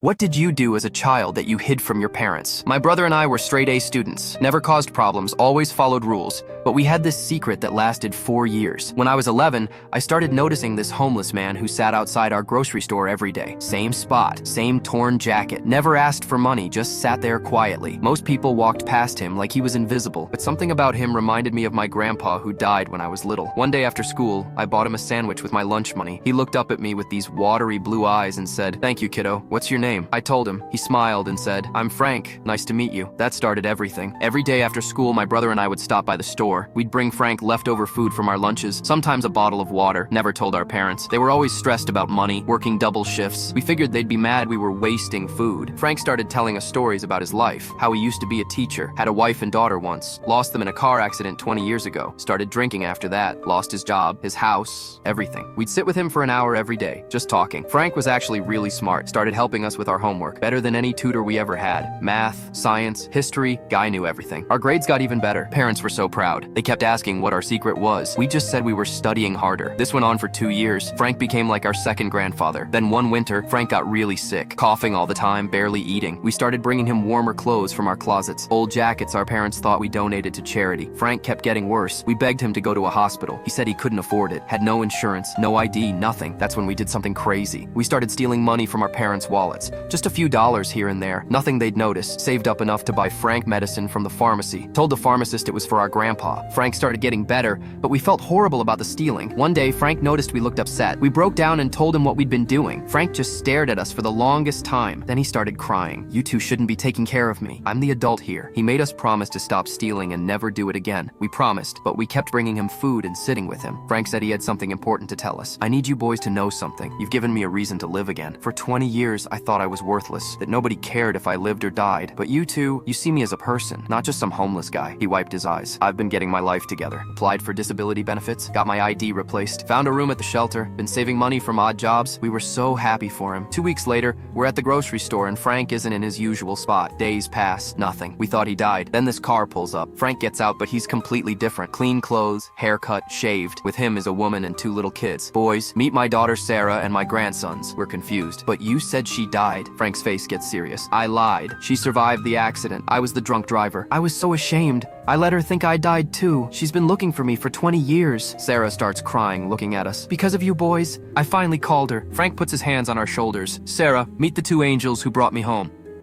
What did you do as a child that you hid from your parents? My brother and I were straight A students, never caused problems, always followed rules, but we had this secret that lasted 4 years. When I was 11, I started noticing this homeless man who sat outside our grocery store every day. Same spot, same torn jacket, never asked for money, just sat there quietly. Most people walked past him like he was invisible, but something about him reminded me of my grandpa who died when I was little. One day after school, I bought him a sandwich with my lunch money. He looked up at me with these watery blue eyes and said, "Thank you, kiddo. What's your name?" I told him. He smiled and said, "I'm Frank. Nice to meet you." That started everything. Every day after school, my brother and I would stop by the store. We'd bring Frank leftover food from our lunches, sometimes a bottle of water. Never told our parents. They were always stressed about money, working double shifts. We figured they'd be mad we were wasting food. Frank started telling us stories about his life, how he used to be a teacher, had a wife and daughter once, lost them in a car accident 20 years ago, started drinking after that, lost his job, his house, everything. We'd sit with him for an hour every day, just talking. Frank was actually really smart, started helping us with our homework, better than any tutor we ever had. Math, science, history, guy knew everything. Our grades got even better. Parents were so proud. They kept asking what our secret was. We just said we were studying harder. This went on for 2 years. Frank became like our second grandfather. Then one winter, Frank got really sick, coughing all the time, barely eating. We started bringing him warmer clothes from our closets, old jackets our parents thought we donated to charity. Frank kept getting worse. We begged him to go to a hospital. He said he couldn't afford it, had no insurance, no ID, nothing. That's when we did something crazy. We started stealing money from our parents' wallets. Just a few dollars here and there, nothing they'd notice. Saved up enough to buy Frank medicine from the pharmacy. Told the pharmacist it was for our grandpa. Frank started getting better, but we felt horrible about the stealing. One day, Frank noticed we looked upset. We broke down and told him what we'd been doing. Frank just stared at us for the longest time. Then he started crying. "You two shouldn't be taking care of me. I'm the adult here." He made us promise to stop stealing and never do it again. We promised, but we kept bringing him food and sitting with him. Frank said he had something important to tell us. "I need you boys to know something. You've given me a reason to live again. For 20 years, I thought I was worthless, that nobody cared if I lived or died. But you two, you see me as a person, not just some homeless guy." He wiped his eyes. "I've been getting my life together. Applied for disability benefits, got my ID replaced, found a room at the shelter, been saving money from odd jobs." We were so happy for him. 2 weeks later, we're at the grocery store and Frank isn't in his usual spot. Days pass, nothing. We thought he died. Then this car pulls up. Frank gets out, but he's completely different. Clean clothes, haircut, shaved. With him is a woman and 2 little kids. "Boys, meet my daughter Sarah and my grandsons." We're confused. "But you said she died." Frank's face gets serious. "I lied. She survived the accident. I was the drunk driver. I was so ashamed. I let her think I died too. She's been looking for me for 20 years. Sarah starts crying, looking at us. "Because of you boys, I finally called her." Frank puts his hands on our shoulders. "Sarah, meet the 2 angels who brought me home."